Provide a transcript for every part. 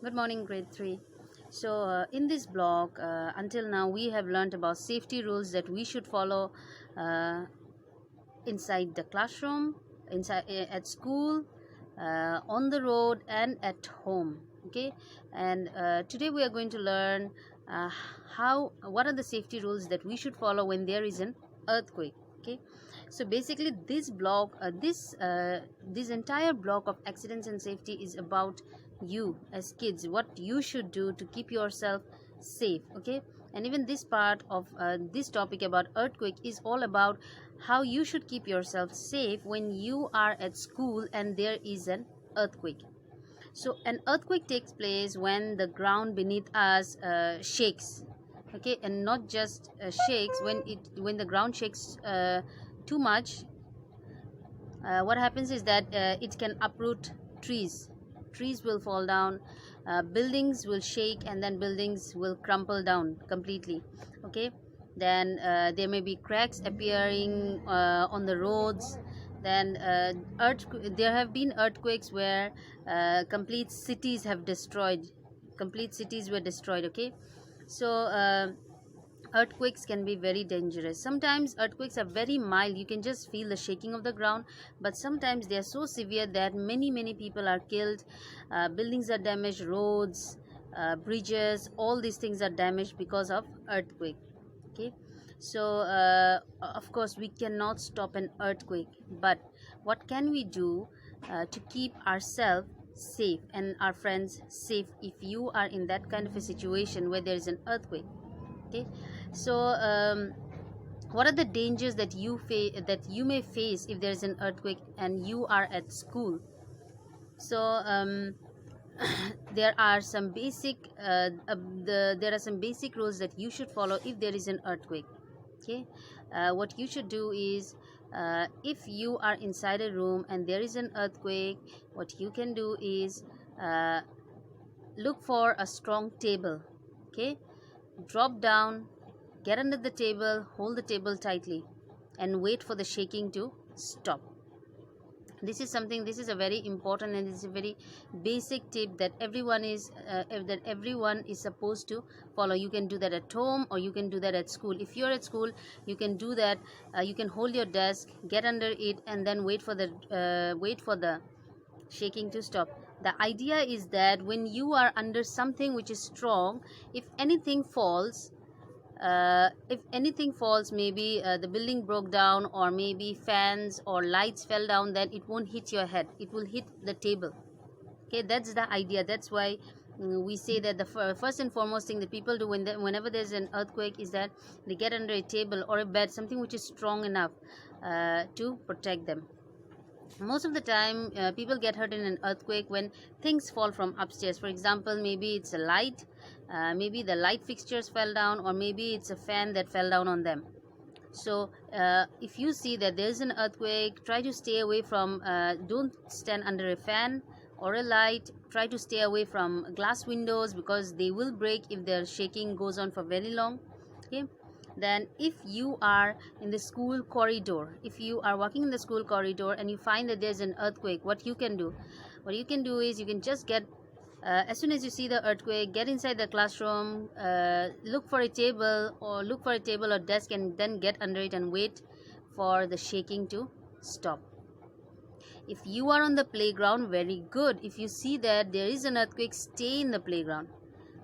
Good morning, grade 3. In this blog, until now, we have learned about safety rules that we should follow uh, inside the classroom, inside at school, on the road, and at home. Okay, and today we are going to learn what are the safety rules that we should follow when there is an earthquake. Okay, so basically, this entire block of accidents and safety is about you as kids, what you should do to keep yourself safe. Okay, and even this part of this topic about earthquake is all about how you should keep yourself safe when you are at school and there is an earthquake. So an earthquake takes place when the ground beneath us shakes. Okay, and not just shakes. When the ground shakes too much, what happens is that it can uproot trees will fall down, buildings will shake, and then buildings will crumple down completely. Okay, then there may be cracks appearing on the roads. Then there have been earthquakes where complete cities were destroyed. Okay, so earthquakes can be very dangerous. Sometimes earthquakes are very mild, you can just feel the shaking of the ground, but sometimes they are so severe that many people are killed. Buildings are damaged, roads, bridges, all these things are damaged because of earthquake. Okay, so of course we cannot stop an earthquake, but what can we do to keep ourselves safe and our friends safe if you are in that kind of a situation where there is an earthquake? Okay, so what are the dangers that you may face if there is an earthquake and you are at school? So there are some basic there are some basic rules that you should follow if there is an earthquake. Okay, what you should do is, if you are inside a room and there is an earthquake, what you can do is look for a strong table. Okay, drop down, get under the table, hold the table tightly, and wait for the shaking to stop. This is a very important and it's a very basic tip that everyone is supposed to follow. You can do that at home or you can do that at school. If you're at school, you can do that. You can hold your desk, get under it, and then wait for the shaking to stop. The idea is that when you are under something which is strong, if anything falls, maybe the building broke down, or maybe fans or lights fell down, then it won't hit your head, it will hit the table. Okay, that's the idea. That's why we say that the first and foremost thing that people do whenever there's an earthquake is that they get under a table or a bed, something which is strong enough to protect them. Most of the time people get hurt in an earthquake when things fall from upstairs. For example, maybe it's a light, maybe the light fixtures fell down, or maybe it's a fan that fell down on them. So if you see that there is an earthquake, try to stay away from don't stand under a fan or a light. Try to stay away from glass windows because they will break if the shaking goes on for very long. Okay, then if you are in the school corridor, if you are walking in the school corridor and you find that there's an earthquake, what you can do is you can just get as soon as you see the earthquake, get inside the classroom, look for a table or desk, and then get under it and wait for the shaking to stop. If you are on the playground, very good. If you see that there is an earthquake, stay in the playground.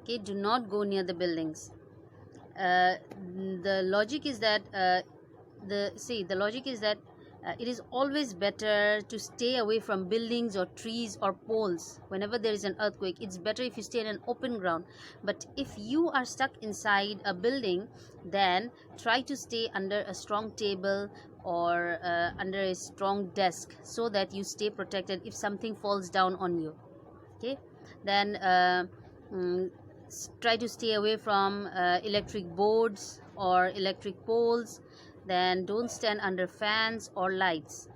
Okay, do not go near the buildings. The logic is that it is always better to stay away from buildings or trees or poles. Whenever there is an earthquake, it's better if you stay in an open ground. But if you are stuck inside a building, then try to stay under a strong table or under a strong desk so that you stay protected if something falls down on you. Okay, then try to stay away from electric boards or electric poles. Then don't stand under fans or lights.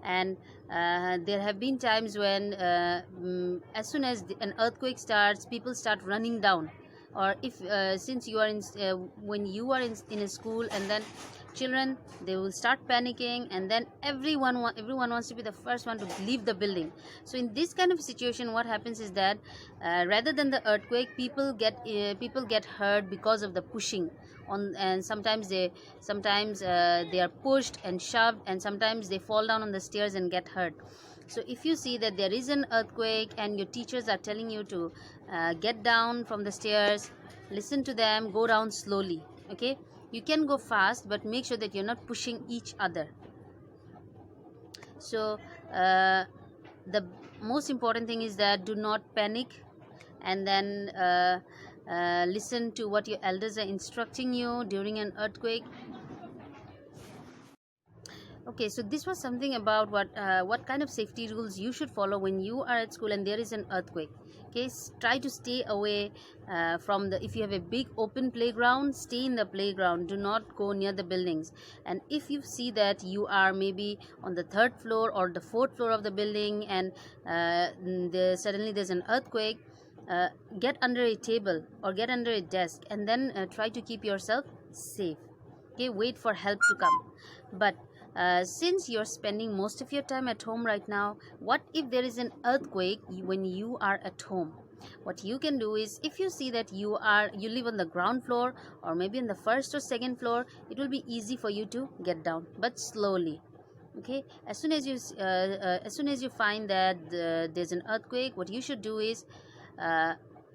And there have been times when as soon as an earthquake starts, people start running down or if since you are in when you are in a school, and then children, they will start panicking, and then everyone wants to be the first one to leave the building. So in this kind of situation, what happens is that rather than the earthquake, people get hurt because of the pushing on, and sometimes they are pushed and shoved, and sometimes they fall down on the stairs and get hurt. So if you see that there is an earthquake and your teachers are telling you to get down from the stairs, listen to them, go down slowly. Okay, you can go fast, but make sure that you're not pushing each other. So the most important thing is that do not panic, and then listen to what your elders are instructing you during an earthquake. Okay, so this was something about what kind of safety rules you should follow when you are at school and there is an earthquake. Okay, try to stay away from the, if you have a big open playground, stay in the playground, do not go near the buildings. And if you see that you are maybe on the third floor or the fourth floor of the building, and suddenly there's an earthquake, get under a table or get under a desk, and then try to keep yourself safe. Okay, wait for help to come. But since you're spending most of your time at home right now, what if there is an earthquake when you are at home? What you can do is, if you see that you live on the ground floor or maybe on the first or second floor, it will be easy for you to get down, but slowly. Okay, as soon as you find that there's an earthquake, what you should do is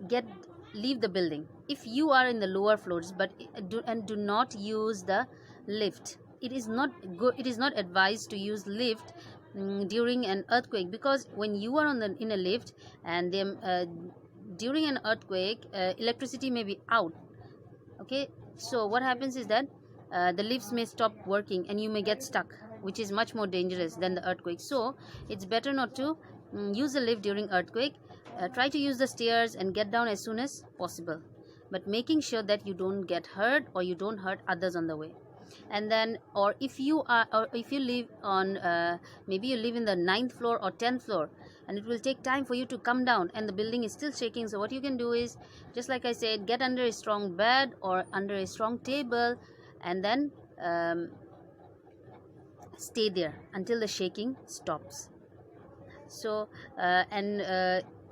get leave the building if you are in the lower floors, but do not use the lift. It is not good, it is not advised to use lift during an earthquake, because when you are in a lift, and then during an earthquake, electricity may be out. Okay, so what happens is that the lifts may stop working and you may get stuck, which is much more dangerous than the earthquake. So it's better not to use a lift during earthquake. Try to use the stairs and get down as soon as possible, but making sure that you don't get hurt or you don't hurt others on the way. And then, or if you live on maybe you live in the 9th floor or 10th floor, and it will take time for you to come down and the building is still shaking. So what you can do is, just like I said, get under a strong bed or under a strong table, and then stay there until the shaking stops. So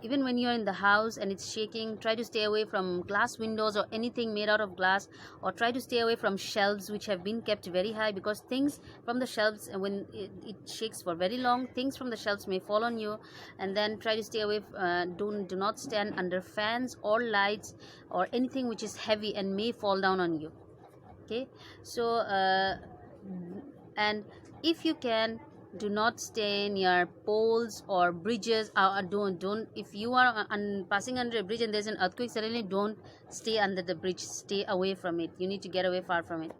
even when you're in the house and it's shaking, try to stay away from glass windows or anything made out of glass, or try to stay away from shelves which have been kept very high, because things from the shelves, when it shakes for very long, things from the shelves may fall on you. And then try to stay away, do not stand under fans or lights or anything which is heavy and may fall down on you. Okay, so and if you can, do not stay near poles or bridges. Don't if you are passing under a bridge and there's an earthquake suddenly, don't stay under the bridge, stay away from it. You need to get away far from it.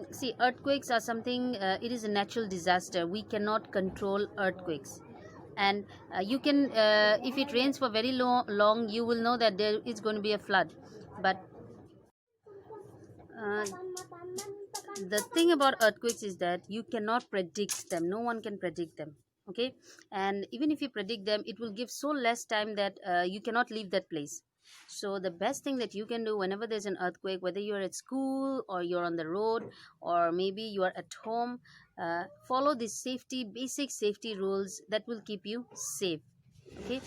See, earthquakes are something, it is a natural disaster. We cannot control earthquakes. And you can if it rains for very long, you will know that there is going to be a flood. But uh, the thing about earthquakes is that you cannot predict them. No one can predict them. Okay, and even if you predict them, it will give so less time that you cannot leave that place. So the best thing that you can do whenever there's an earthquake, whether you're at school or you're on the road or maybe you are at home, follow these basic safety rules that will keep you safe. Okay,